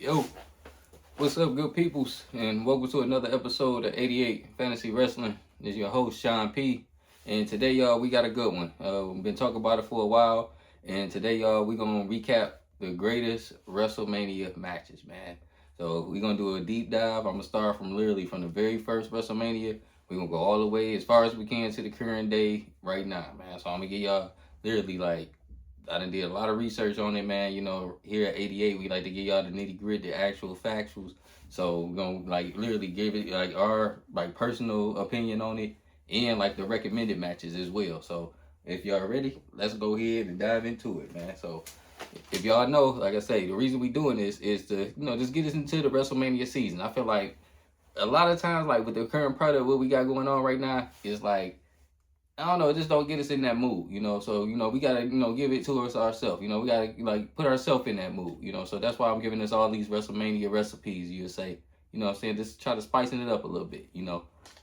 Yo, what's up, good peoples? And welcome to another episode of 88 Fantasy Wrestling. This is your host, Shawn P. And today, y'all, we got a good one. We've been talking about it for a while. And today, y'all, we're going to recap the greatest WrestleMania matches, man. So we're going to do a deep dive. I'm going to start from literally from the very first WrestleMania. We're going to go all the way as far as we can to the current day right now, man. So I'm going to give y'all literally like I done did a lot of research on it, man. You know, here at 88, we like to give y'all the nitty gritty, the actual factuals. So we're gonna like literally give it like our like personal opinion on it and like the recommended matches as well. So if y'all ready, let's go ahead and dive into it, man. So if y'all know, like I say, the reason we doing this is to, just get us into the WrestleMania season. I feel like a lot of times, like with the current product, what we got going on right now is like I don't know, it just don't get us in that mood. So, we gotta, give it to us ourselves. We gotta like put ourselves in that mood. So that's why I'm giving us all these WrestleMania recipes, you would say. What I'm saying? Just try to spicing it up a little bit.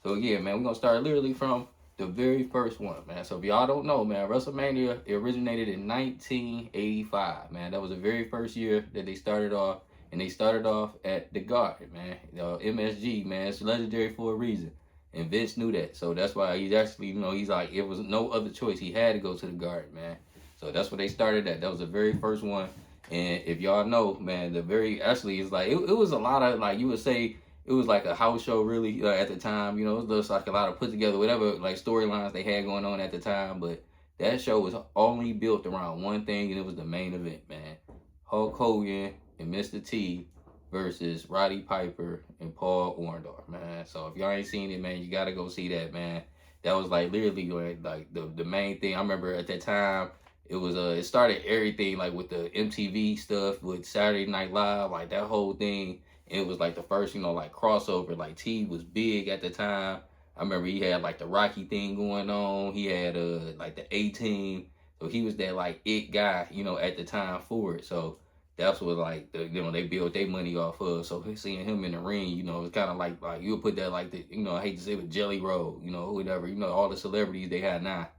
So yeah, man, we're gonna start literally from the very first one, man. So if y'all don't know, man, WrestleMania it originated in 1985, man. That was the very first year that they started off, and they started off at the Garden, man. MSG, man, it's legendary for a reason. And Vince knew that. So that's why he's actually, he's like, it was no other choice. He had to go to the Garden, man. So that's where they started at. That was the very first one. And if y'all know, man, actually, it's like, it was a lot of, like, you would say, it was like a house show, really, at the time. It was just like a lot of put together, whatever, like, storylines they had going on at the time. But that show was only built around one thing, and it was the main event, man. Hulk Hogan and Mr. T versus Roddy Piper and Paul Orndorff, man. So if y'all ain't seen it, man, you gotta go see that, man. That was like literally like the main thing. I remember at that time it was it started everything like with the MTV stuff with Saturday Night Live, like that whole thing. And it was like the first, like crossover. Like T was big at the time. I remember he had like the Rocky thing going on. He had like the A-Team. So he was that like it guy, at the time for it. So that's what like they built their money off of. So seeing him in the ring, it's kind of like you would put that like the I hate to say with Jelly Roll, whatever, all the celebrities they had now,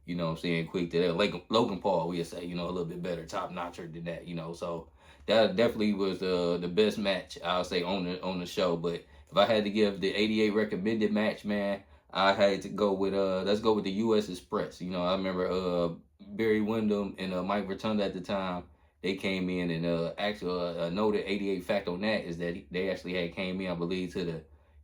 what I'm saying, quick to that. Like Logan Paul, we'd say, a little bit better, top notcher than that. So that definitely was the best match I'll say on the show. But if I had to give the 88 recommended match, man, I had to go with let's go with the U.S. Express. I remember Barry Windham and Mike Rotunda at the time. They came in and actually a noted 88 fact on that is that they actually had came in, I believe,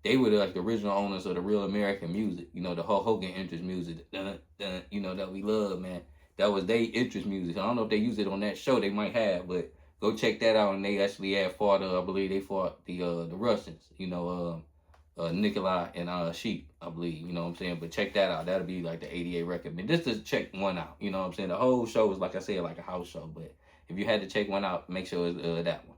they were like the original owners of the Real American Music, the Hulk Hogan interest music, dun, dun, that we love, man. That was their interest music. I don't know if they used it on that show, they might have, but go check that out. And they actually had fought, I believe they fought the Russians, Nikolai and Sheep, I believe, what I'm saying. But check that out. That'll be like the 88 recommend. Just to check one out, what I'm saying. The whole show is like I said, like a house show, but if you had to check one out, make sure it's that one.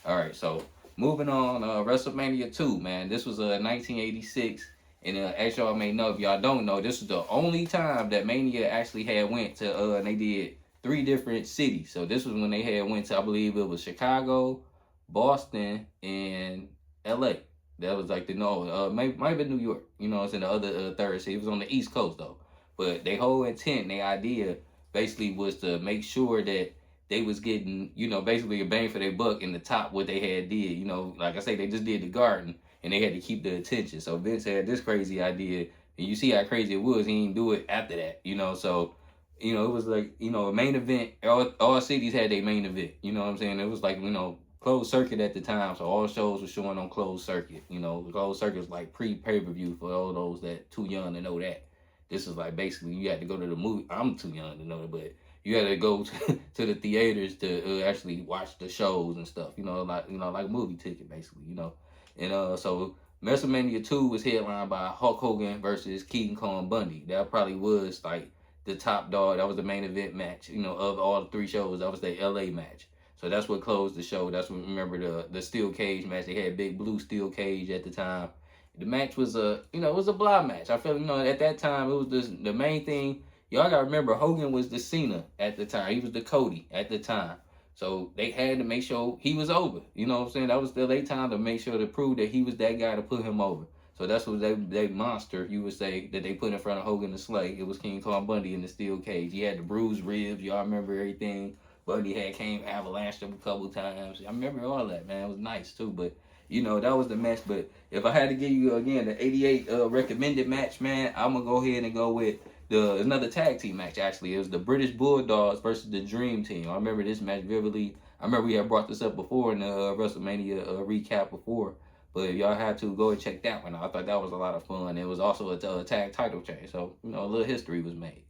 All right, so moving on, WrestleMania 2, man. This was 1986, and as y'all may know, if y'all don't know, this was the only time that Mania actually had went to, and they did 3 different cities. So this was when they had went to, I believe it was Chicago, Boston, and L.A. That was like might have been New York. It's in the other third city. It was on the East Coast though. But their whole intent, their idea, basically was to make sure that they was getting, basically a bang for their buck in the top what they had did. Like I say, they just did the Garden and they had to keep the attention. So Vince had this crazy idea, and you see how crazy it was. He didn't do it after that, So, it was like, a main event. All cities had their main event. You know what I'm saying? It was like, closed circuit at the time. So all shows were showing on closed circuit. Closed circuit was like pre-pay-per-view for all those that too young to know that. This is like basically you had to go to the movie. I'm too young to know it, but you had to go to the theaters to actually watch the shows and stuff. Like a movie ticket basically. And so WrestleMania 2 was headlined by Hulk Hogan versus King Kong Bundy. That probably was like the top dog. That was the main event match. Of all the 3 shows, that was the LA match. So that's what closed the show. That's what remember the steel cage match. They had big blue steel cage at the time. The match was it was a blah match. I feel at that time it was just the main thing. Y'all gotta remember Hogan was the Cena at the time. He was the Cody at the time. So they had to make sure he was over. You know what I'm saying? That was still their time to make sure to prove that he was that guy to put him over. So that's what they monster, you would say, that they put in front of Hogan to slay. It was King Kong Bundy in the steel cage. He had the bruised ribs. Y'all remember everything. Buddy had came avalanched him a couple times. I remember all that, man. It was nice too. But that was the match. But if I had to give you again the '88 recommended match, man, I'm gonna go ahead and go with another tag team match. Actually, it was the British Bulldogs versus the Dream Team. I remember this match vividly. I remember we had brought this up before in the WrestleMania recap before. But if y'all had to go and check that one out, I thought that was a lot of fun. It was also a tag title change, so a little history was made.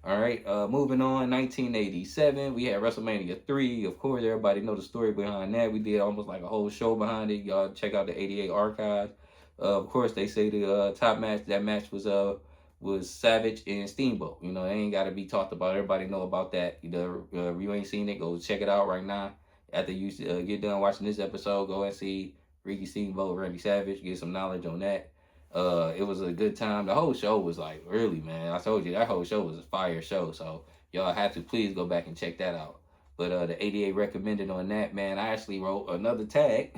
All right, moving on, 1987, we had WrestleMania 3. Of course, everybody know the story behind that. We did almost like a whole show behind it. Y'all check out the '88 archives. Of course, they say the top match. That match was Savage and Steamboat. They ain't got to be talked about. Everybody know about that. If you ain't seen it, go check it out right now. After you get done watching this episode, go and see Ricky Steamboat, Randy Savage, get some knowledge on that. It was a good time. The whole show was like really, man. I told you that whole show was a fire show. So y'all have to please go back and check that out. But the '88 recommended on that, man. I actually wrote another tag,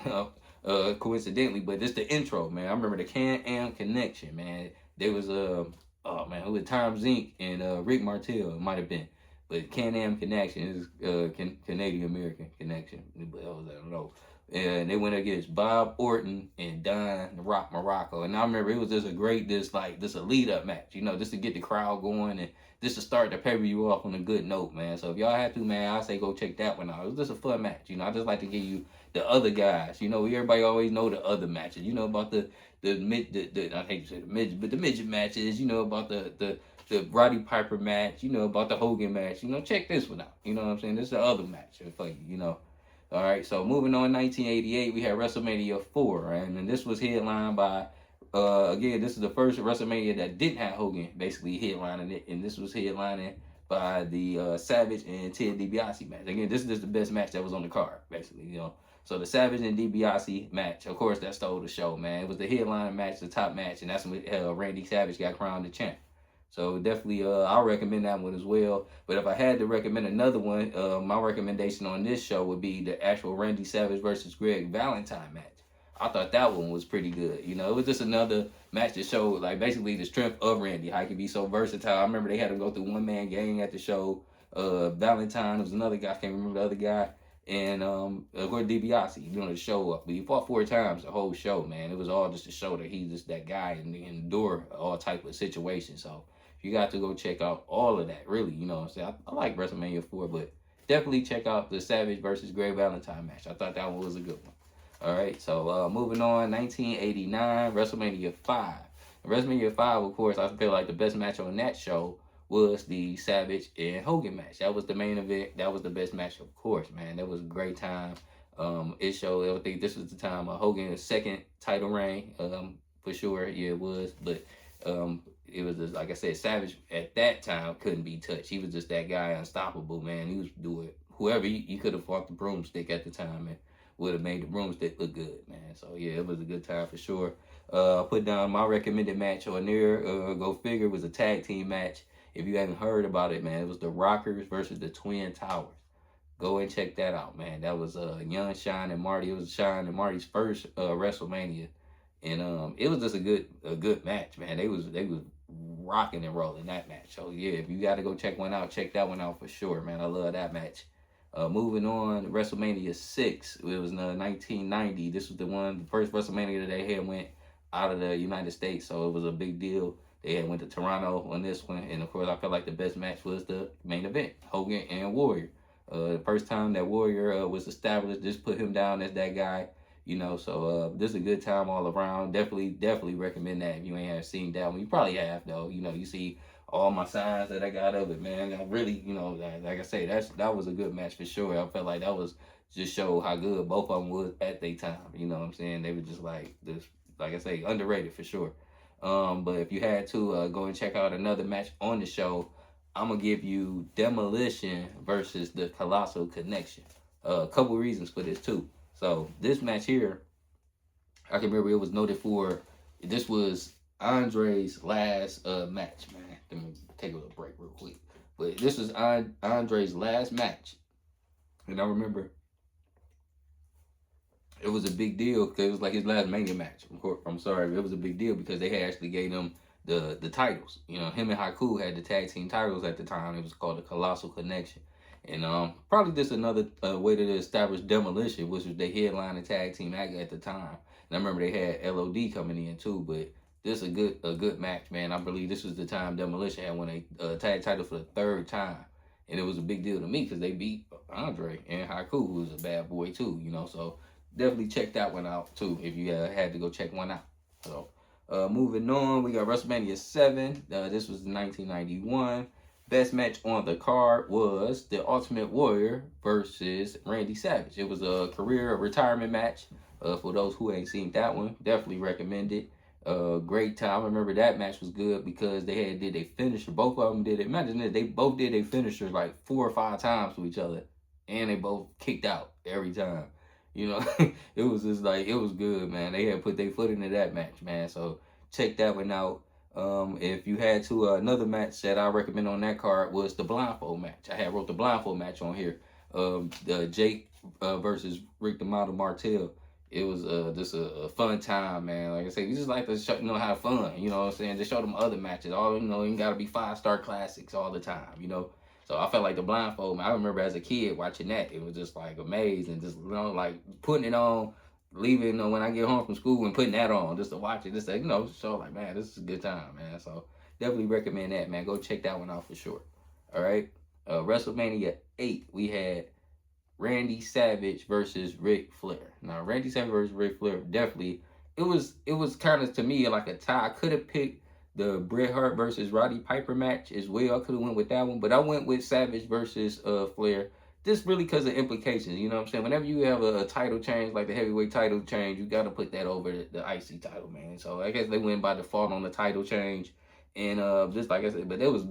coincidentally, but this the intro, man. I remember the Can-Am Connection, man. There was oh man, who was Tom Zink and Rick Martel? It might have been. But Can-Am Connection is Canadian American Connection. But I don't know. And they went against Bob Orton and Don the Rock Morocco. And I remember it was just a great, this a lead up match, just to get the crowd going and just to start the pay-per-view off on a good note, man. So if y'all have to, man, I say go check that one out. It was just a fun match, I just like to give you the other guys. Everybody always know the other matches. About the I hate to say the midget, but the midget matches. About the Roddy Piper match. About the Hogan match. Check this one out. You know what I'm saying? This is the other match for you. All right, so moving on, 1988, we had WrestleMania 4, right? And this was headlined by, again, this is the first WrestleMania that didn't have Hogan basically headlining it, and this was headlining by the Savage and Ted DiBiase match. Again, this is just the best match that was on the card, basically, So the Savage and DiBiase match, of course, that stole the show, man. It was the headline match, the top match, and that's when Randy Savage got crowned the champ. So definitely, I'll recommend that one as well. But if I had to recommend another one, my recommendation on this show would be the actual Randy Savage versus Greg Valentine match. I thought that one was pretty good. It was just another match that showed, like, basically the strength of Randy, how he could be so versatile. I remember they had to go through one-man gang at the show. Valentine was another guy, I can't remember the other guy. And, of course, DiBiase, the show up. But he fought 4 times the whole show, man. It was all just to show that he's just that guy and endure all type of situations. So you got to go check out all of that, really. What I'm saying? I like WrestleMania 4, but definitely check out the Savage versus Greg Valentine match. I thought that one was a good one. All right, so moving on, 1989, WrestleMania 5. WrestleMania 5, of course, I feel like the best match on that show was the Savage and Hogan match. That was the main event. That was the best match, of course, man. That was a great time. It showed, I think this was the time of Hogan's second title reign, for sure. Yeah, it was. But it was just, like I said, Savage at that time couldn't be touched. He was just that guy, unstoppable, man. He was doing whoever he could have fought the broomstick at the time and would have made the broomstick look good, man. So yeah, it was a good time for sure. Put down my recommended match on there. Go figure, it was a tag team match. If you haven't heard about it, man, it was the Rockers versus the Twin Towers. Go and check that out, man. That was young Shawn and Marty. It was Shawn and Marty's first WrestleMania, and it was just a good match, man. They was rocking and rolling that match. So yeah, if you got to go check that one out for sure, man. I love that match. Moving on, WrestleMania 6. It was 1990. This was the first WrestleMania that they had went out of the United States, so it was a big deal. They had went to Toronto on this one, and of course, I felt like the best match was the main event, Hogan and Warrior. The first time that Warrior was established, just put him down as that guy, So this is a good time all around. Definitely recommend that if you ain't have seen that one. You probably have though. You see all my signs that I got of it, man. I really, like I say, that was a good match for sure. I felt like that was just show how good both of them was at their time. You know what I'm saying? They were just like this, like I say, underrated for sure. But if you had to go and check out another match on the show, I'm gonna give you Demolition versus the Colossal Connection. A couple reasons for this too. So this match here, I can remember it was noted for. This was Andre's last match, man. Let me take a little break real quick. But this was Andre's last match, and I remember it was a big deal because it was like his last Mania match. Of course, I'm sorry, it was a big deal because they had actually gave him the titles. Him and Haku had the tag team titles at the time. It was called the Colossal Connection. And probably just another way to establish Demolition, which was the headlining tag team act at the time. And I remember they had LOD coming in too, but this is a good match, man. I believe this was the time Demolition had won a tag title for the third time, and it was a big deal to me because they beat Andre and Haku, who was a bad boy too, you know. So definitely check that one out too if you had to go check one out. So moving on, we got WrestleMania 7. This was 1991. Best match on the card was the Ultimate Warrior versus Randy Savage. It was a career retirement match. For those who ain't seen that one, definitely recommend it. Great time. I remember that match was good because they did a finisher. Both of them did it. Imagine that they both did a finisher like 4 or 5 times to each other, and they both kicked out every time. You know, it was just like it was good, man. They had put their foot into that match, man. So check that one out. If you had to, another match that I recommend on that card was the blindfold match. I had wrote the blindfold match on here. The Jake versus Rick the Model Martel. It was just a fun time, man. Like I said, you just like to show, have fun. You know what I'm saying? Just show them other matches. All you got to be 5-star classics all the time. You know. So I felt like the blindfold, man. I remember as a kid watching that. It was just like amazing. Just like putting it on, leaving when I get home from school and putting that on just to watch it. Just to, show like, man, this is a good time, man. So definitely recommend that, man. Go check that one out for sure. All right. WrestleMania 8, we had Randy Savage versus Ric Flair. Now, Randy Savage versus Ric Flair, definitely, it was kind of, to me, like a tie. I could have picked the Bret Hart versus Roddy Piper match as well. I could have went with that one, but I went with Savage versus Flair. Just really because of implications, you know what I'm saying? Whenever you have a title change, like the heavyweight title change, you got to put that over the IC title, man. So I guess they went by default on the title change. And just like I said, but it was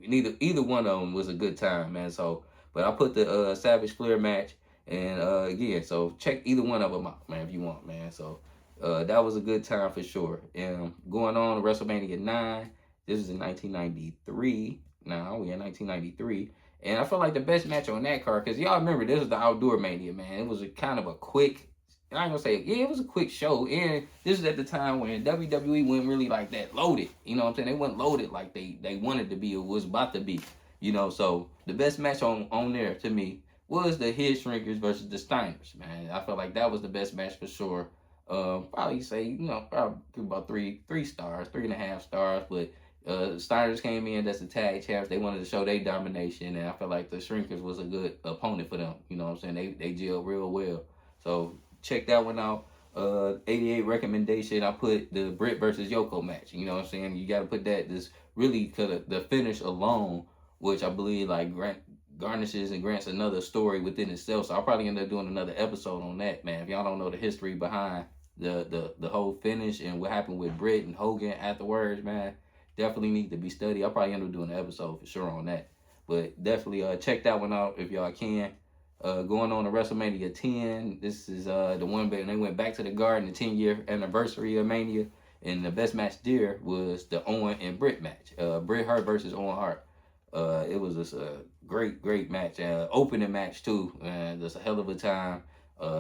either one of them was a good time, man. So, but I put the Savage Flair match, and again, so check either one of them out, man, if you want, man. So that was a good time for sure. And going on to WrestleMania 9, this is in 1993. Now we in 1993. And I feel like the best match on that card, because y'all remember this was the Outdoor Mania, man. It was a kind of a quick, I ain't gonna say, yeah, it was a quick show. And this is at the time when WWE wasn't really like that loaded. You know what I'm saying? They wasn't loaded like they wanted to be or was about to be. You know, so the best match on there to me was the Head Shrinkers versus the Steiners, man. I felt like that was the best match for sure. Probably say, probably about three stars, 3.5 stars, but Steiners came in, that's the tag champs. They wanted to show their domination, and I felt like the Shrinkers was a good opponent for them. You know what I'm saying? They gelled real well. So check that one out. 88 recommendation. I put the Britt versus Yoko match. You know what I'm saying? You got to put that. This really could the finish alone, which I believe like garnishes and grants another story within itself. So I'll probably end up doing another episode on that, man. If y'all don't know the history behind the whole finish and what happened with Britt and Hogan afterwards, man, definitely need to be studied. I'll probably end up doing an episode for sure on that. But definitely check that one out if y'all can. Going on to WrestleMania 10. This is the one where they went back to the Garden, the 10-year anniversary of Mania. And the best match there was the Owen and Britt match. Bret Hart versus Owen Hart. It was just a great match. Opening match too. Just a hell of a time.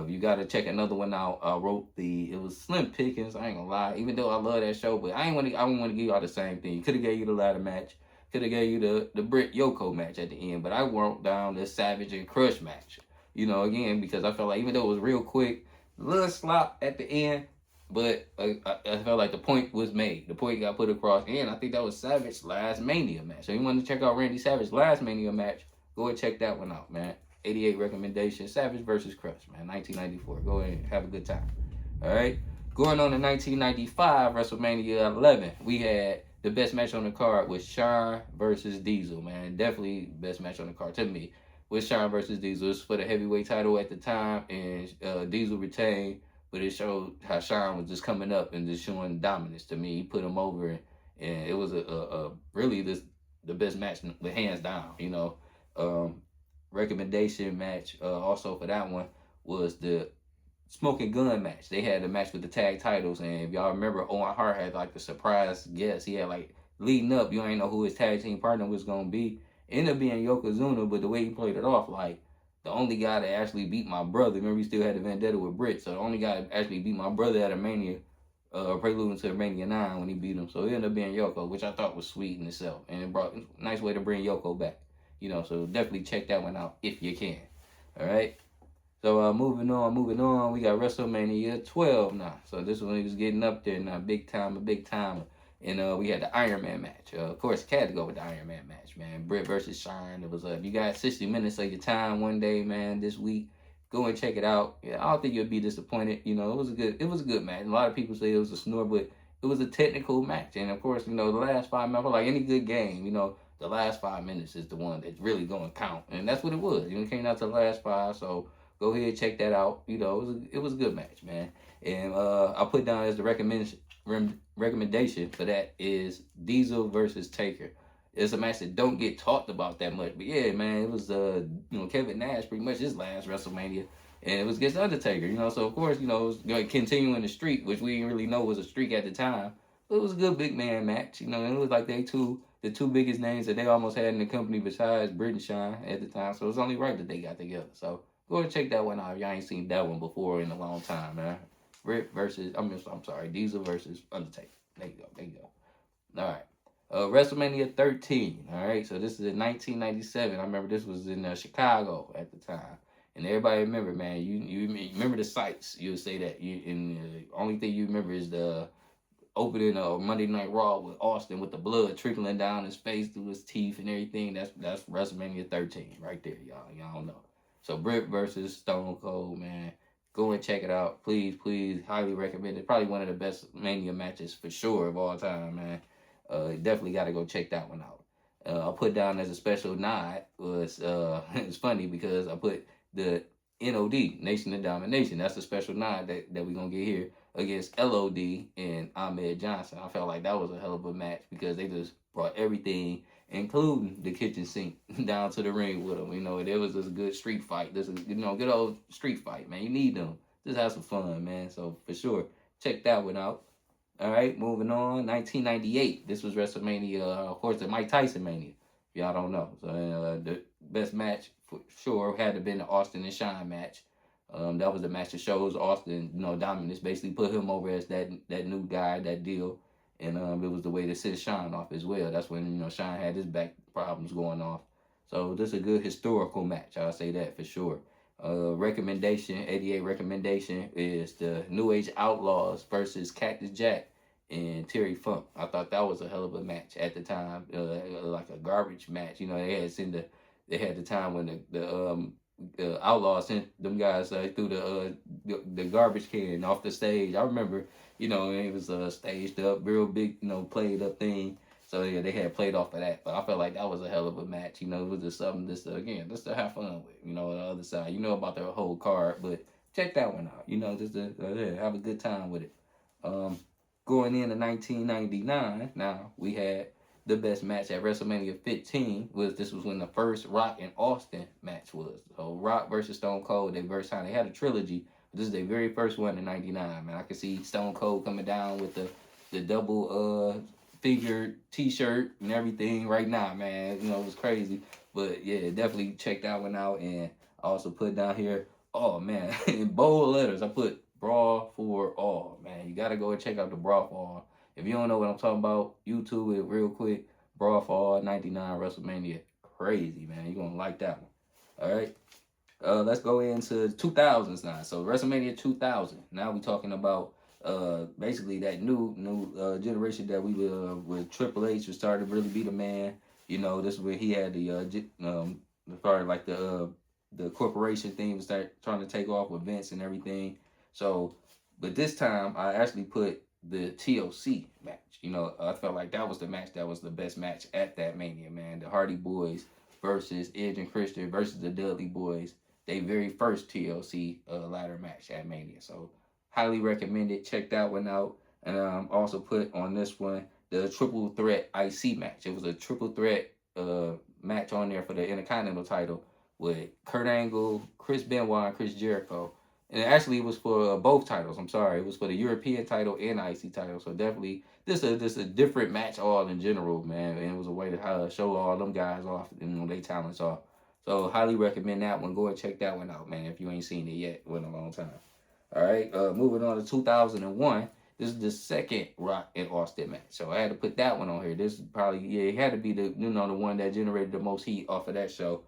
You got to check another one out. I wrote it was slim pickings. I ain't gonna lie. Even though I love that show, but I don't want to give y'all the same thing. Could have gave you the ladder match. Could have gave you the Britt Yoko match at the end. But I wrote down the Savage and Crush match. Again, because I felt like even though it was real quick, a little slop at the end, but I felt like the point was made. The point got put across. And I think that was Savage's last Mania match. So you want to check out Randy Savage's last Mania match, go and check that one out, man. 88 recommendation. Savage versus Crush, man. 1994. Go ahead and have a good time. All right. Going on to 1995, WrestleMania 11. We had the best match on the card was Shawn versus Diesel, man. Definitely best match on the card to me was Shawn versus Diesel. It's for the heavyweight title at the time, and Diesel retained, but it showed how Shawn was just coming up and just showing dominance to me. He put him over, and it was a really the best match, the hands down. Recommendation match also for that one was the Smoking Gun match. They had a match with the tag titles, and if y'all remember, Owen Hart had like the surprise guest. He had like leading up, you ain't know who his tag team partner was gonna be. Ended up being Yokozuna, but the way he played it off, like the only guy that actually beat my brother. Remember, he still had the vendetta with Britt, so the only guy that actually beat my brother at a Mania, preluding to Mania 9 when he beat him. So it ended up being Yoko, which I thought was sweet in itself, and it brought a nice way to bring Yoko back. So definitely check that one out if you can. All right. So moving on, we got WrestleMania 12 now. So this one is getting up there now, big time, a big time. And we had the Iron Man match. Of course, had to go with the Iron Man match, man. Britt versus Shawn. It was if you got 60 minutes of your time one day, man, this week, go and check it out. Yeah, I don't think you'll be disappointed. It was a good match. A lot of people say it was a snore, but it was a technical match. And of course, the last 5 minutes, like any good game, the last 5 minutes is the one that's really going to count. And that's what it was. It came out to the last five, so go ahead, check that out. It was a good match, man. And I put down as the recommendation for that is Diesel versus Taker. It's a match that don't get talked about that much, but yeah, man, it was Kevin Nash pretty much his last WrestleMania, and it was against Undertaker. So of course, it was going to continue in the streak, which we didn't really know was a streak at the time. But it was a good big man match. And it was like the two biggest names that they almost had in the company besides Britt and Shawn at the time. So it's only right that they got together. So go and check that one out if y'all ain't seen that one before in a long time, man. I'm sorry, Diesel versus Undertaker. There you go. All right. WrestleMania 13. All right, so this is in 1997. I remember this was in Chicago at the time, and everybody remember, man. You remember the sights? You'll say that. And the only thing you remember is the opening of Monday Night Raw with Austin with the blood trickling down his face through his teeth and everything. That's WrestleMania 13 right there, y'all. Y'all know. So Britt versus Stone Cold, man. Go and check it out. Please, highly recommend it. Probably one of the best Mania matches for sure of all time, man. Definitely got to go check that one out. I'll put down as a special nod was it's funny because I put the NOD, Nation of Domination. That's a special nod that we're going to get here against LOD and Ahmed Johnson. I felt like that was a hell of a match because they just brought everything, including the kitchen sink, down to the ring with them. It was just a good street fight. This is, good old street fight, man. You need them. Just have some fun, man. So for sure, check that one out. All right, moving on. 1998. This was WrestleMania, of course, the Mike Tyson Mania. If y'all don't know. So the best match for sure had to been the Austin and Shawn match. That was the match that shows Austin, dominance. Basically put him over as that new guy, that deal. And it was the way to sit Shawn off as well. That's when, Shawn had his back problems going off. So this is a good historical match. I'll say that for sure. Recommendation, 88 recommendation is the New Age Outlaws versus Cactus Jack and Terry Funk. I thought that was a hell of a match at the time, like a garbage match. They had the time when the Outlaws sent them guys through the garbage can off the stage. I remember, it was staged up, real big, played up thing. So yeah, they had played off of that, but I felt like that was a hell of a match. It was just something just to have fun with. On the other side, about their whole card, but check that one out. Just to have a good time with it. Going into 1999, now we had the best match at WrestleMania 15. This was when the first Rock and Austin match was. So Rock versus Stone Cold, they first time they had a trilogy. This is their very first one in '99. Man, I could see Stone Cold coming down with the double figure t-shirt and everything right now, man. It was crazy. But yeah, definitely check that one out. And I also put down here, oh man, in bold letters, I put Brawl for All. Man, you gotta go and check out the Brawl for All. If you don't know what I'm talking about, YouTube it real quick. Brawl for All 99 WrestleMania. Crazy, man. You're gonna like that one. Alright. Let's go into 2000s now. So WrestleMania 2000. Now we're talking about basically that new generation that we with Triple H was starting to really be the man. This is where he had the corporation thing was start trying to take off with Vince and everything. So, but this time I actually put the TLC match. I felt like that was the match that was the best match at that Mania, man. The Hardy Boys versus Edge and Christian versus the Dudley Boys. They very first TLC ladder match at Mania. So highly recommend it. Check that one out. And also put on this one the triple threat IC match. It was a triple threat match on there for the Intercontinental title with Kurt Angle, Chris Benoit, and Chris Jericho. And actually, it was for both titles. I'm sorry, it was for the European title and the IC title. So definitely, this is a different match all in general, man. And it was a way to show all them guys off and their talents off. So highly recommend that one. Go and check that one out, man. If you ain't seen it yet, in a long time. All right, moving on to 2001. This is the second Rock and Austin match, so I had to put that one on here. This is probably, yeah, it had to be the, you know, the one that generated the most heat off of that show.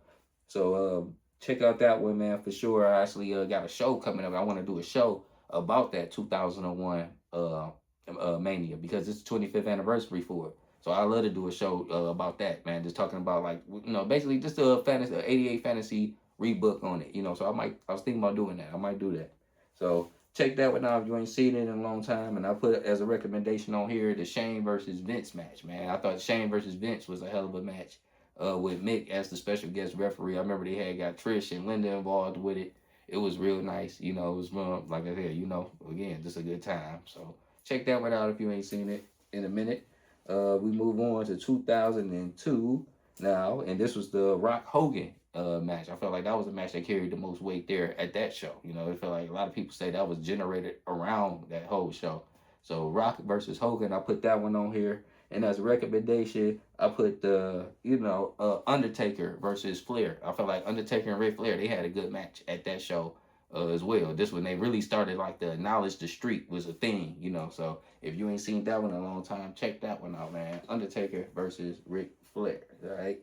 So check out that one, man, for sure. I actually got a show coming up. I want to do a show about that 2001 Mania, because it's the 25th anniversary for it. So I love to do a show about that, man. Just talking about, like, you know, basically just a fantasy, 88 fantasy rebook on it, you know. So I was thinking about doing that. I might do that. So check that one out if you ain't seen it in a long time. And I put it as a recommendation on here, the Shane versus Vince match, man. I thought Shane versus Vince was a hell of a match. With Mick as the special guest referee. I remember they had got Trish and Linda involved with it. It was real nice. You know, it was like I said, you know, again, just a good time. So check that one out if you ain't seen it in a minute. We move on to 2002 now, and this was the Rock Hogan match. I felt like that was a match that carried the most weight there at that show. You know, it felt like a lot of people say that was generated around that whole show. So Rock versus Hogan, I put that one on here. And as a recommendation, I put the, Undertaker versus Flair. I felt like Undertaker and Ric Flair, they had a good match at that show as well. This when they really started, like, the acknowledge the streak was a thing, you know. So if you ain't seen that one in a long time, check that one out, man. Undertaker versus Ric Flair, all right?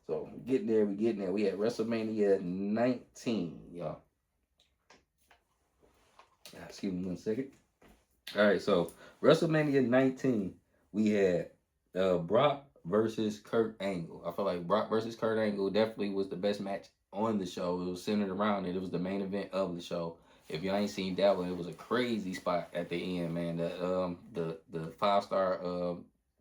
So we getting there. We had WrestleMania 19, y'all. Excuse me 1 second. All right, so WrestleMania 19, we had Brock versus Kurt Angle. I feel like Brock versus Kurt Angle definitely was the best match on the show. It was centered around it. It was the main event of the show. If you ain't seen that one, it was a crazy spot at the end, man. The 5-star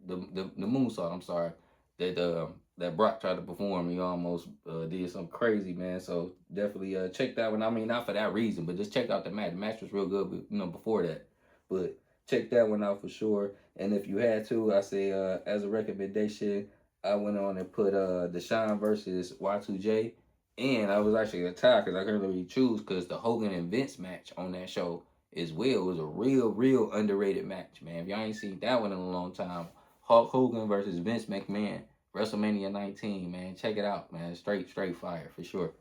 the moonsault. I'm sorry, that Brock tried to perform. He almost did something crazy, man. So definitely check that one. I mean, not for that reason, but just check out the match. The match was real good, but, you know, before that. But check that one out for sure. And if you had to, I say as a recommendation, I went on and put the Shawn versus Y2J. And I was actually a tie because I couldn't really choose, because the Hogan and Vince match on that show as well was a real underrated match, man. If y'all ain't seen that one in a long time, Hulk Hogan versus Vince McMahon, WrestleMania 19, man. Check it out, man. Straight fire for sure.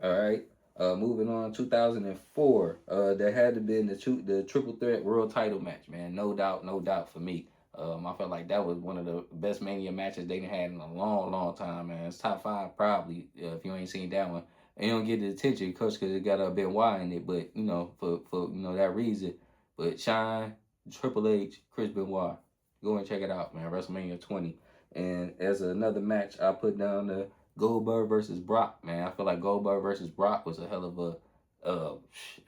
All right. Moving on, 2004. There had to be the triple threat world title match, man. No doubt for me. I felt like that was one of the best Mania matches they had in a long time, man. It's top 5 probably, if you ain't seen that one. And you don't get the attention because it got a Benoit in it, but, you know, for you know, that reason. But Shawn, Triple H, Chris Benoit, go and check it out, man. WrestleMania 20. And as another match, I put down the Goldberg versus Brock, man. I feel like Goldberg versus Brock was a hell of a,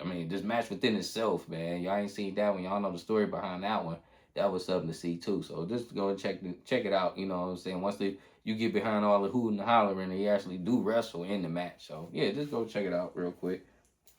I mean, this match within itself, man. Y'all ain't seen that one. Y'all know the story behind that one. That was something to see too. So just go and check it out. You know what I'm saying? Once you get behind all the hooting and hollering, they actually do wrestle in the match. So yeah, just go check it out real quick.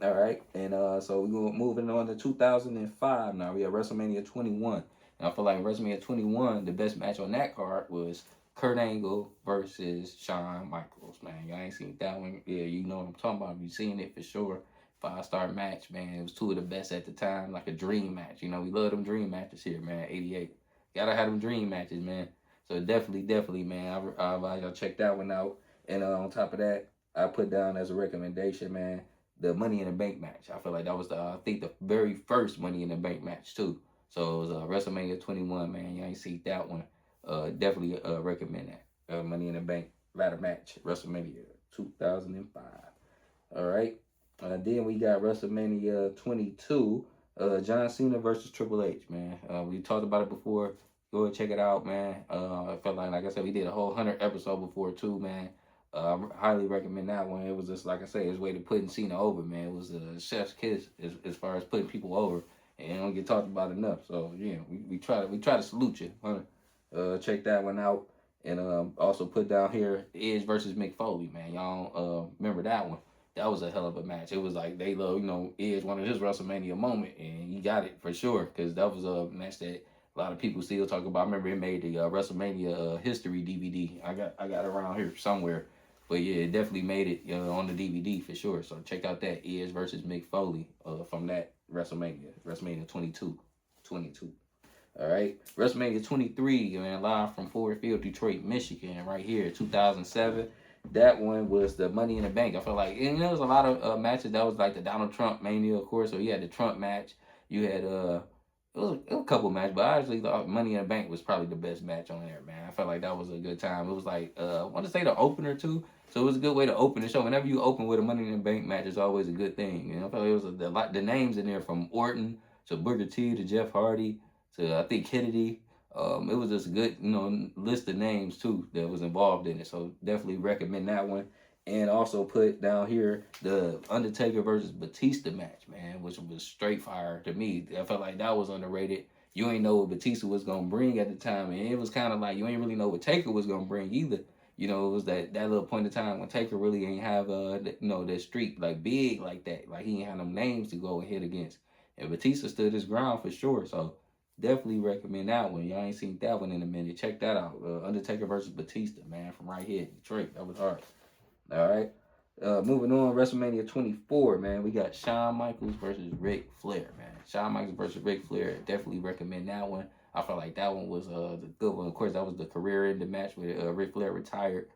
All right, and so we go moving on to 2005 now. We have WrestleMania 21. And I feel like WrestleMania 21, the best match on that card was Kurt Angle versus Shawn Michaels, man. Y'all ain't seen that one. Yeah, you know what I'm talking about. You've seen it for sure. 5-star match, man. It was 2 of the best at the time, like a dream match. You know, we love them dream matches here, man. 88. Gotta have them dream matches, man. So definitely, man. I advise y'all check that one out. And on top of that, I put down as a recommendation, man, the Money in the Bank match. I feel like that was I think the very first Money in the Bank match too. So it was WrestleMania 21, man. You ain't seen that one. Definitely recommend that. Money in the Bank ladder match, WrestleMania 2005. All right. Then we got WrestleMania 22, John Cena versus Triple H, man. We talked about it before. Go and check it out, man. I felt like I said, we did a whole 100 episode before too, man. I highly recommend that one. It was just, like I say, his way to putting Cena over, man. It was a chef's kiss as far as putting people over, and it don't get talked about enough. So yeah, we try to salute you. Check that one out, and also put down here Edge versus Mick Foley, man. Y'all remember that one? That was a hell of a match. It was like they love, you know, Edge wanted his WrestleMania moment, and he got it for sure, because that was a match that a lot of people still talk about. I remember it made the WrestleMania history DVD. I got it around here somewhere. But yeah, it definitely made it on the DVD for sure. So check out that Edge versus Mick Foley from that WrestleMania 22. All right, WrestleMania 23, man, live from Ford Field, Detroit, Michigan, right here, 2007. That one was the Money in the Bank. I feel like, and there was a lot of matches. That was like the Donald Trump Mania, of course. So you had the Trump match. You had it was a couple matches, but I actually thought Money in the Bank was probably the best match on there, man. I felt like that was a good time. It was like I want to say the opener too, so it was a good way to open the show. Whenever you open with a Money in the Bank match, it's always a good thing. You know, I felt like it was a lot. The names in there from Orton to Booker T to Jeff Hardy to I think Kennedy. It was just a good, list of names too that was involved in it. So definitely recommend that one. And also put down here the Undertaker versus Batista match, man, which was straight fire to me. I felt like that was underrated. You ain't know what Batista was gonna bring at the time, and it was kind of like you ain't really know what Taker was gonna bring either. You know, it was that little point of time when Taker really ain't have that streak like big like that. Like he ain't had them names to go and hit against. And Batista stood his ground for sure. So definitely recommend that one. Y'all ain't seen that one in a minute. Check that out. Undertaker versus Batista, man, from right here, Detroit. That was hard. All right. Moving on, WrestleMania 24, man. We got Shawn Michaels versus Ric Flair, man. Shawn Michaels versus Ric Flair. Definitely recommend that one. I felt like that one was the good one. Of course, that was the career-ending match where Ric Flair retired.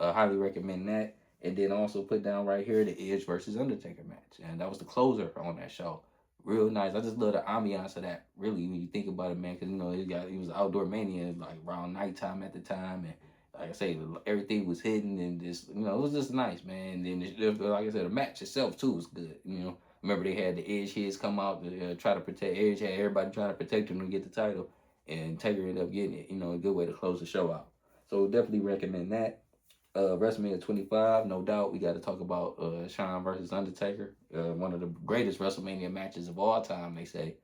Highly recommend that. And then also put down right here the Edge versus Undertaker match. And that was the closer on that show. Real nice. I just love the ambiance of that, really, when you think about it, man. Because, it was outdoor mania, like around nighttime at the time. And like I say, everything was hidden and just, it was just nice, man. And then, like I said, the match itself, too, was good. Remember they had the Edge heads come out to try to protect Edge, had everybody trying to protect him to get the title, and Taker ended up getting it. A good way to close the show out. So definitely recommend that. WrestleMania 25, no doubt, we got to talk about Shawn versus Undertaker. One of the greatest WrestleMania matches of all time, they say.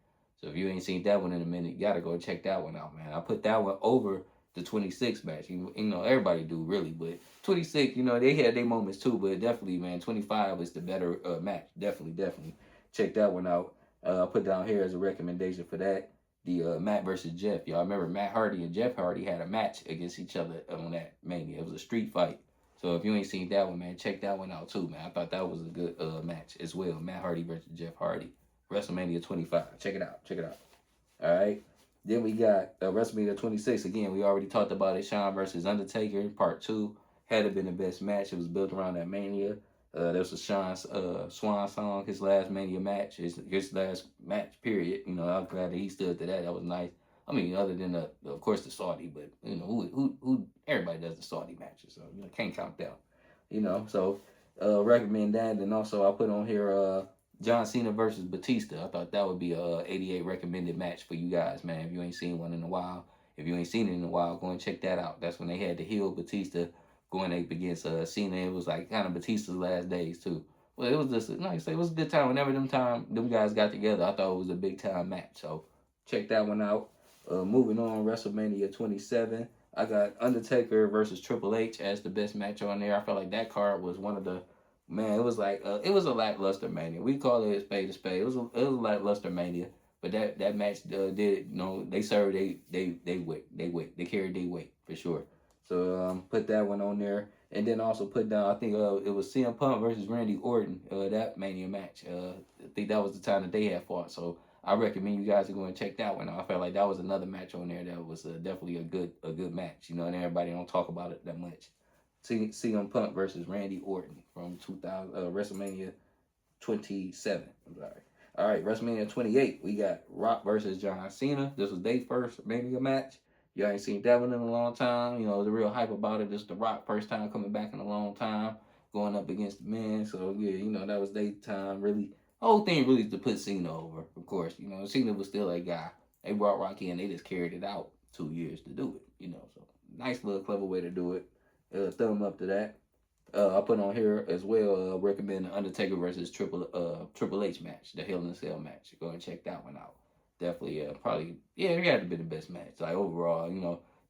So if you ain't seen that one in a minute, you got to go check that one out, man. I put that one over the 26 match. Everybody do really, but 26, they had their moments too, but definitely, man, 25 is the better match. Definitely. Check that one out. I put down here as a recommendation for that. The Matt versus Jeff. Y'all remember Matt Hardy and Jeff Hardy had a match against each other on that Mania. It was a street fight. So if you ain't seen that one, man, check that one out too, man. I thought that was a good match as well. Matt Hardy versus Jeff Hardy. WrestleMania 25. Check it out. All right. Then we got WrestleMania 26. Again, we already talked about it. Shawn versus Undertaker, part 2. Had to been the best match. It was built around that Mania. That was a Shawn's swan song, his last Mania match, his last match, period. I'm glad that he stood to that. That was nice. I mean, other than, of course, the Saudi, but, who everybody does the Saudi matches, so, can't count that. So recommend that. And also, I put on here John Cena versus Batista. I thought that would be a 88 recommended match for you guys, man. If you ain't seen one in a while, if you ain't seen it in a while, go and check that out. That's when they had the heel Batista going up against Cena. It was like kind of Batista's last days too. Well, it was just like I say, it was a good time. Whenever them guys got together, I thought it was a big time match. So check that one out. Moving on, WrestleMania 27. I got Undertaker versus Triple H as the best match on there. I felt like that card was one of the it was like it was a lackluster mania. We call it a spade to spade. It was a lackluster mania. But that match did they served they weight. They carried their weight for sure. So put that one on there. And then also put down, I think it was CM Punk versus Randy Orton, that Mania match. I think that was the time that they had fought. So I recommend you guys to go and check that one out. I felt like that was another match on there that was definitely a good match. And everybody don't talk about it that much. CM Punk versus Randy Orton from 2000 WrestleMania 27. I'm sorry. All right, WrestleMania 28. We got Rock versus John Cena. This was their first Mania match. You ain't seen that one in a long time. The real hype about it. This is The Rock first time coming back in a long time, going up against the men. So yeah, that was their time. Really, whole thing really is to put Cena over. Of course, Cena was still a guy. They brought Rock in. They just carried it out 2 years to do it. So nice little clever way to do it. Thumb up to that. I put on here as well. Recommend the Undertaker versus Triple H match, the Hell in a Cell match. Go and check that one out. Definitely, probably, it had to be the best match. Like overall,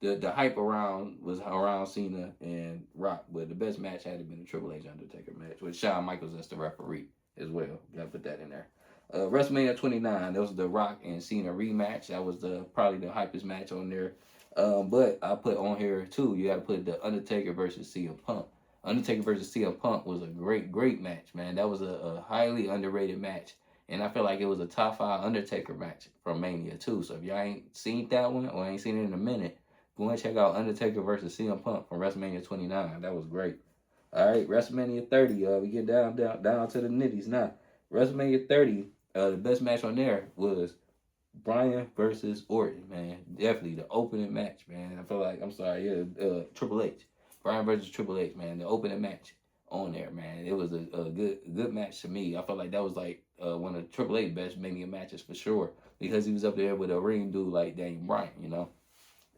the hype was around Cena and Rock, but the best match had to be the Triple H Undertaker match with Shawn Michaels as the referee as well. Gotta put that in there. WrestleMania 29. That was the Rock and Cena rematch. That was probably the hypest match on there. But I put on here too. You got to put the Undertaker versus CM Punk. Undertaker versus CM Punk was a great match, man. That was a highly underrated match. And I feel like it was a top 5 Undertaker match from Mania too. So if y'all ain't seen that one or ain't seen it in a minute, go and check out Undertaker versus CM Punk from WrestleMania 29. That was great. All right, WrestleMania 30. We get down to the nitties now. WrestleMania 30. The best match on there was Bryan versus Orton, man. Definitely the opening match, man. I feel like, I'm sorry, Triple H. Bryan versus Triple H, man. The opening match on there, man. It was a good match to me. I felt like that was like one of Triple H's best Mania matches for sure, because he was up there with a ring dude like Daniel Bryan, you know.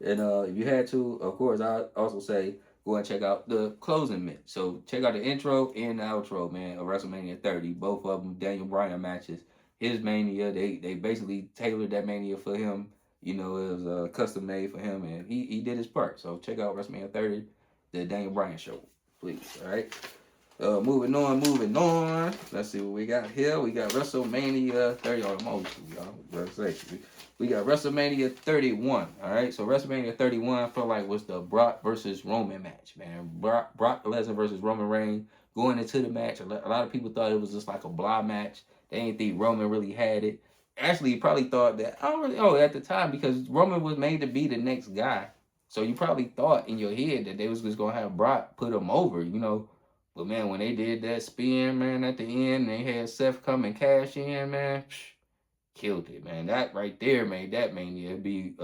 And if you had to, of course, I'd also say go and check out the closing match. So check out the intro and the outro, man, of WrestleMania 30. Both of them Daniel Bryan matches. His Mania, they basically tailored that Mania for him. You know, it was custom made for him, and he did his part. So check out WrestleMania 30, the Daniel Bryan show, please. All right. Moving on. Let's see what we got here. We got WrestleMania 30. Almost, y'all. We got WrestleMania 31. All right. So WrestleMania 31, I feel like was the Brock versus Roman match, man. Brock Lesnar versus Roman Reigns going into the match. A lot of people thought it was just like a blah match. They didn't think Roman really had it. Actually, you probably thought that. I don't really. Oh, at the time, because Roman was made to be the next guy. So you probably thought in your head that they was just gonna have Brock put him over, you know. But man, when they did that spin, man, at the end, they had Seth come and cash in, man, killed it, man. That right there made that Mania be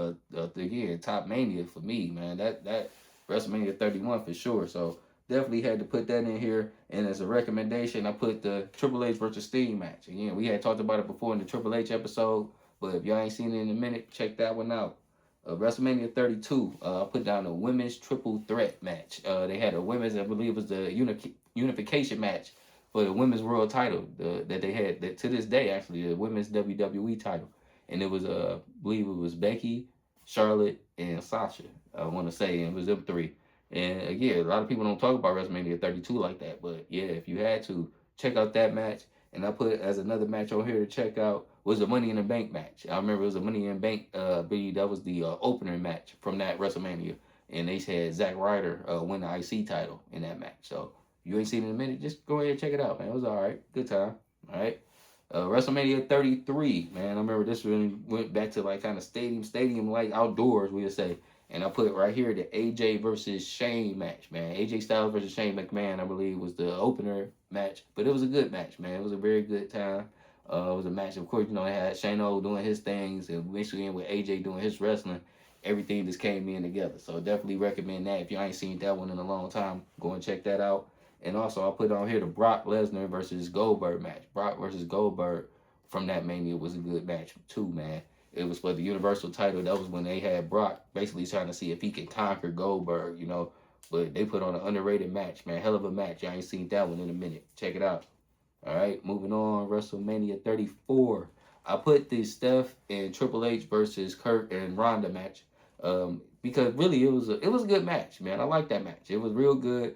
again top Mania for me, man. That WrestleMania 31 for sure. So definitely had to put that in here. And as a recommendation, I put the Triple H versus Sting match. Again, we had talked about it before in the Triple H episode, but if y'all ain't seen it in a minute, check that one out. WrestleMania 32, I put down a women's triple threat match. They had a women's, I believe it was the unification match for the women's world title that they had that to this day, actually, the women's WWE title. And it was, I believe it was Becky, Charlotte, and Sasha, I want to say, and it was them three. And again, a lot of people don't talk about WrestleMania 32 like that, but yeah, if you had to, check out that match. And I put it as another match on here to check out was a Money in the Bank match. I remember it was a Money in the Bank, that was the opener match from that WrestleMania. And they had Zack Ryder win the IC title in that match. So you ain't seen it in a minute, just go ahead and check it out, man. It was all right. Good time. All right. WrestleMania 33, man. I remember this really went back to like kind of stadium like outdoors, we would say. And I put right here the AJ versus Shane match, man. AJ Styles versus Shane McMahon, I believe, was the opener match. But it was a good match, man. It was a very good time. It was a match, of course, you know, they had Shane doing his things and mixing in with AJ doing his wrestling. Everything just came in together. So definitely recommend that. If you ain't seen that one in a long time, go and check that out. And also, I'll put on here the Brock Lesnar versus Goldberg match. Brock versus Goldberg from that Mania was a good match too, man. It was for the Universal title. That was when they had Brock basically trying to see if he could conquer Goldberg, you know. But they put on an underrated match, man. Hell of a match. I ain't seen that one in a minute. Check it out. All right, moving on. WrestleMania 34. I put the Steph and Triple H versus Kurt and Ronda match. Because really it was a good match, man. I like that match. It was real good.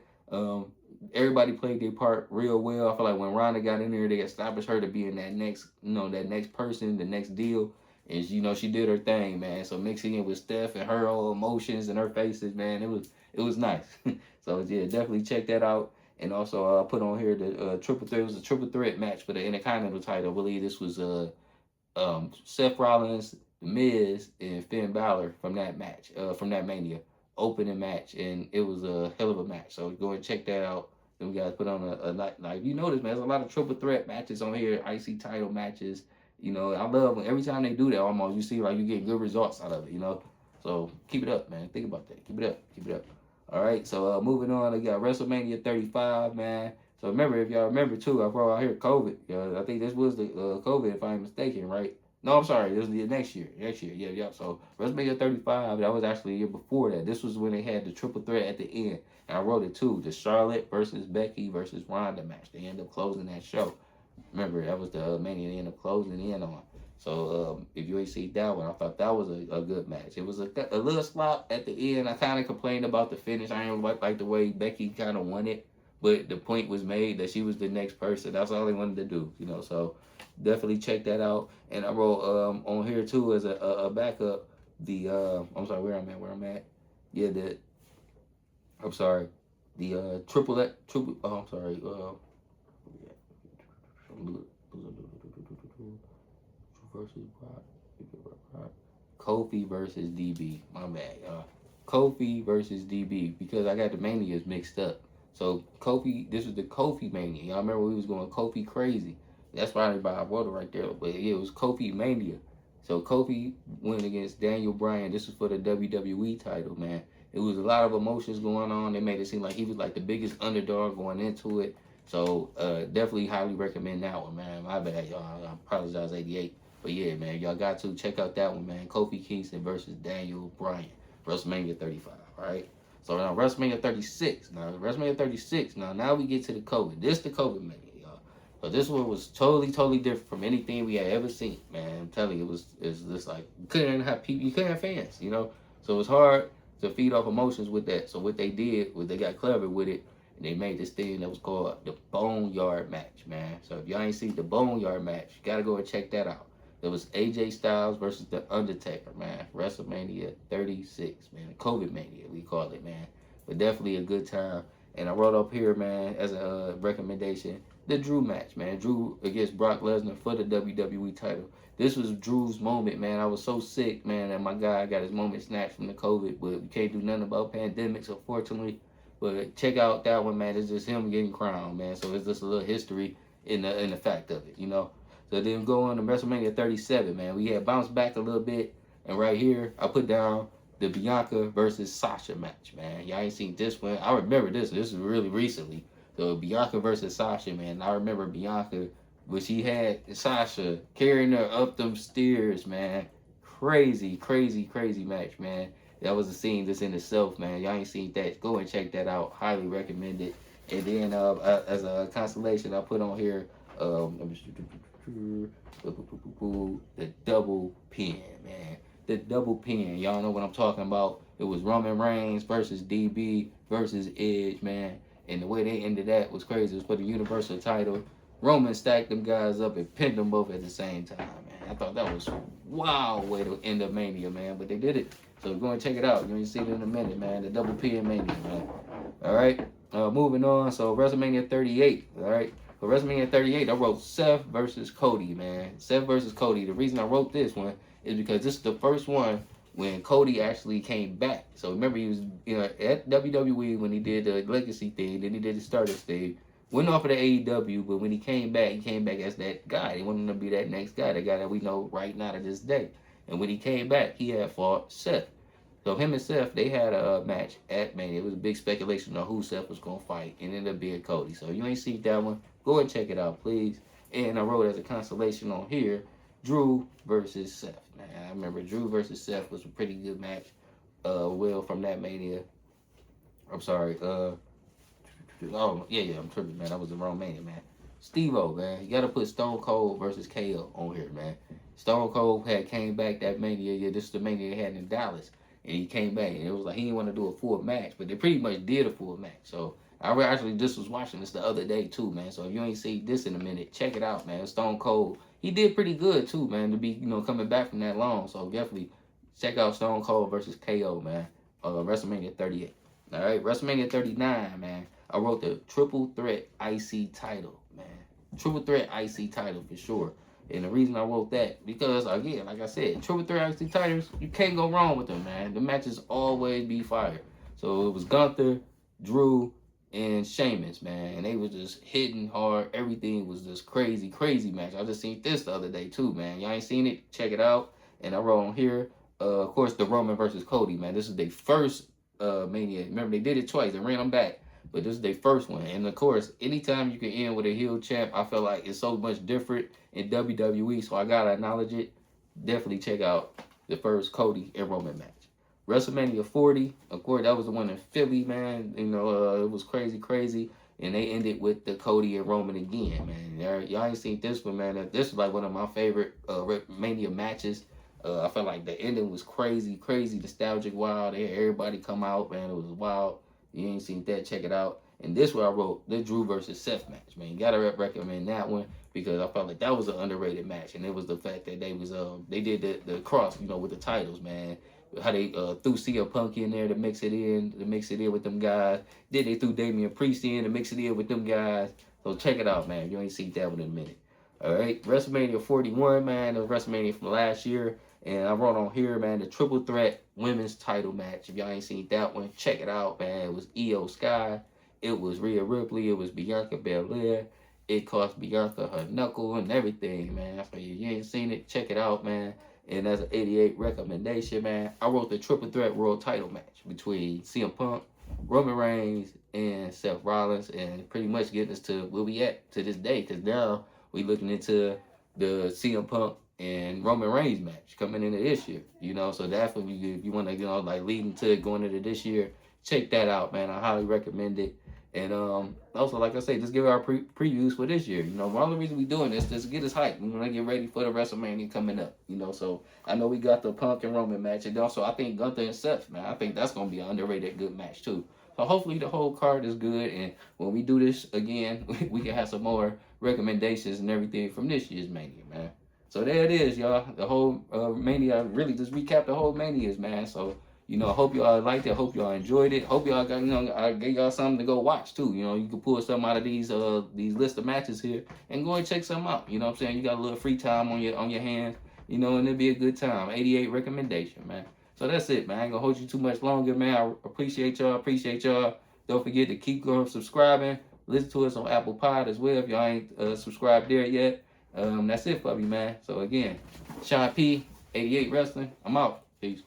Everybody played their part real well. I feel like when Ronda got in there, they established her to be in that next, that next person, the next deal. And she did her thing, man. So mixing in with Steph and her own emotions and her faces, man, it was nice. So yeah, definitely check that out. And also, I put on here the triple threat. It was a triple threat match for the Intercontinental title. I believe this was Seth Rollins, The Miz, and Finn Balor from that match, from that Mania opening match, and it was a hell of a match. So go and check that out. Then we guys put on a like you notice, man, there's a lot of triple threat matches on here, IC title matches. You know, I love when every time they do that, almost you see like you get good results out of it. You know, so keep it up, man. Think about that. Keep it up. Keep it up. All right. So moving on, we got WrestleMania 35, man. So remember, if y'all remember too, I brought out here COVID. I think this was the COVID, if I'm mistaken, right? No, I'm sorry. This was the next year. Yeah. So WrestleMania 35, that was actually a year before that. This was when they had the triple threat at the end. And I wrote it too. The Charlotte versus Becky versus Ronda match. They ended up closing that show. Remember, that was the Mania they ended up closing in on. So if you ain't seen that one, I thought that was a good match. It was a little slop at the end. I kind of complained about the finish. I didn't like the way Becky kind of won it. But the point was made that she was the next person. That's all they wanted to do, you know. So definitely check that out. And I wrote on here too as a backup the I'm sorry, where I'm at. Yeah, I'm sorry, the triple. Oh, I'm sorry. Versus Brock. Kofi versus DB. My bad. Kofi versus DB because I got the manias mixed up. So Kofi, this was the Kofi Mania. Y'all remember we was going Kofi crazy. That's why I wrote it right there. But yeah, it was Kofi Mania. So Kofi went against Daniel Bryan. This was for the WWE title, man. It was a lot of emotions going on. They made it seem like he was like the biggest underdog going into it. So definitely highly recommend that one, man. My bad, y'all. I apologize, 88. But yeah, man, y'all got to check out that one, man. Kofi Kingston versus Daniel Bryan, WrestleMania 35. All right. So now WrestleMania 36. Now we get to the COVID. This the COVID mania, y'all. So this one was totally different from anything we had ever seen, man. I'm telling you, it's just like you couldn't have people, you couldn't have fans, you know. So it's hard to feed off emotions with that. So what they did was they got clever with it, and they made this thing that was called the Boneyard match, man. So if y'all ain't seen the Boneyard match, you gotta go and check that out. It was AJ Styles versus The Undertaker, man. WrestleMania 36, man. COVID Mania, we call it, man. But definitely a good time. And I wrote up here, man, as a recommendation, the Drew match, man. Drew against Brock Lesnar for the WWE title. This was Drew's moment, man. I was so sick, man, that my guy got his moment snatched from the COVID. But we can't do nothing about pandemics, unfortunately. But check out that one, man. It's just him getting crowned, man. So it's just a little history in the fact of it, you know. So then go on to WrestleMania 37, man. We had bounced back a little bit. And right here, I put down the Bianca versus Sasha match, man. Y'all ain't seen this one. I remember this. This is really recently. So Bianca versus Sasha, man. I remember Bianca, but she had Sasha carrying her up them stairs, man. Crazy match, man. That was a scene that's in itself, man. Y'all ain't seen that. Go and check that out. Highly recommend it. And then as a consolation, I put on here the double pin, man. The double pin. Y'all know what I'm talking about. It was Roman Reigns versus DB versus Edge, man. And the way they ended that was crazy. It was for the Universal title. Roman stacked them guys up and pinned them both at the same time, man. I thought that was a wild way to end up Mania, man. But they did it. So go and check it out. You're going to see it in a minute, man. The double pin Mania, man. All right. Moving on. So WrestleMania 38. All right. For WrestleMania 38, I wrote Seth versus Cody, man. Seth versus Cody. The reason I wrote this one is because this is the first one when Cody actually came back. So remember, he was at WWE when he did the Legacy thing, then he did the Stardust thing. Went off of the AEW, but when he came back as that guy. He wanted him to be that next guy, the guy that we know right now to this day. And when he came back, he had fought Seth. So him and Seth, they had a match at Mania. It was a big speculation on who Seth was going to fight, and it ended up being Cody. So if you ain't seen that one, go and check it out, please. And I wrote as a consolation on here, Drew versus Seth. Man, I remember Drew versus Seth was a pretty good match. Will from that Mania. I'm sorry. I'm tripping, man. That was the wrong Mania, man. Steve-O, man. You got to put Stone Cold versus KO on here, man. Stone Cold had came back that Mania. Yeah, this is the Mania they had in Dallas. And he came back, and it was like he didn't want to do a full match, but they pretty much did a full match. So I actually just was watching this the other day too, man. So if you ain't seen this in a minute, check it out, man. Stone Cold, he did pretty good too, man, to be coming back from that long. So definitely check out Stone Cold versus KO, man. WrestleMania 38. All right, WrestleMania 39, man. I wrote the Triple Threat IC title, man. Triple Threat IC title for sure. And the reason I wrote that, because again, like I said, Triple Threat IC titles, you can't go wrong with them, man. The matches always be fire. So it was Gunther, Drew, and Sheamus, man. And they was just hitting hard. Everything was just crazy match. I just seen this the other day too, man. Y'all ain't seen it? Check it out. And I wrote on here, of course, the Roman versus Cody, man. This is their first Mania. Remember, they did it twice. They ran them back. But this is their first one. And, of course, anytime you can end with a heel champ, I feel like it's so much different in WWE. So I got to acknowledge it. Definitely check out the first Cody and Roman match. WrestleMania 40, of course, that was the one in Philly, man. It was crazy. And they ended with the Cody and Roman again, man. Y'all ain't seen this one, man. This is like one of my favorite Mania matches. I felt like the ending was crazy, nostalgic, wild. Everybody come out, man. It was wild. You ain't seen that, check it out. And this one I wrote, the Drew versus Seth match, man. You gotta recommend that one because I felt like that was an underrated match. And it was the fact that they did the cross, with the titles, man. How they threw CM Punk in there to mix it in with them guys. Then they threw Damian Priest in to mix it in with them guys. So check it out, man. You ain't seen that one in a minute. All right, WrestleMania 41, man. It was WrestleMania from last year. And I wrote on here, man, the Triple Threat Women's Title match. If y'all ain't seen that one, check it out, man. It was Io Sky. It was Rhea Ripley. It was Bianca Belair. It cost Bianca her knuckle and everything, man. So if you ain't seen it, check it out, man. And that's an 88 recommendation, man. I wrote the triple threat world title match between CM Punk, Roman Reigns, and Seth Rollins, and pretty much getting us to where we at to this day. Because now we looking into the CM Punk and Roman Reigns match coming into this year. So definitely if you want to, like leading to it going into this year, check that out, man. I highly recommend it. And also, like I say, just give our previews for this year. One of the reasons we doing this is to get us hyped. We want to get ready for the WrestleMania coming up. So I know we got the Punk and Roman match, and also I think Gunther and Seth, man, I think that's gonna be an underrated good match too. So hopefully the whole card is good, and when we do this again, we can have some more recommendations and everything from this year's Mania, man. So there it is, y'all. The whole Mania. I really just recapped the whole Manias, man. So. I hope y'all liked it. Hope y'all enjoyed it. Hope y'all got, I gave y'all something to go watch too. You can pull some out of these list of matches here and go and check some out. You know what I'm saying? You got a little free time on your hands, and it'll be a good time. 88 recommendation, man. So that's it, man. I ain't gonna hold you too much longer, man. I appreciate y'all. Don't forget to keep going subscribing. Listen to us on Apple Pod as well if y'all ain't subscribed there yet. That's it for me, man. So again, Shawn P, 88 Wrestling. I'm out. Peace.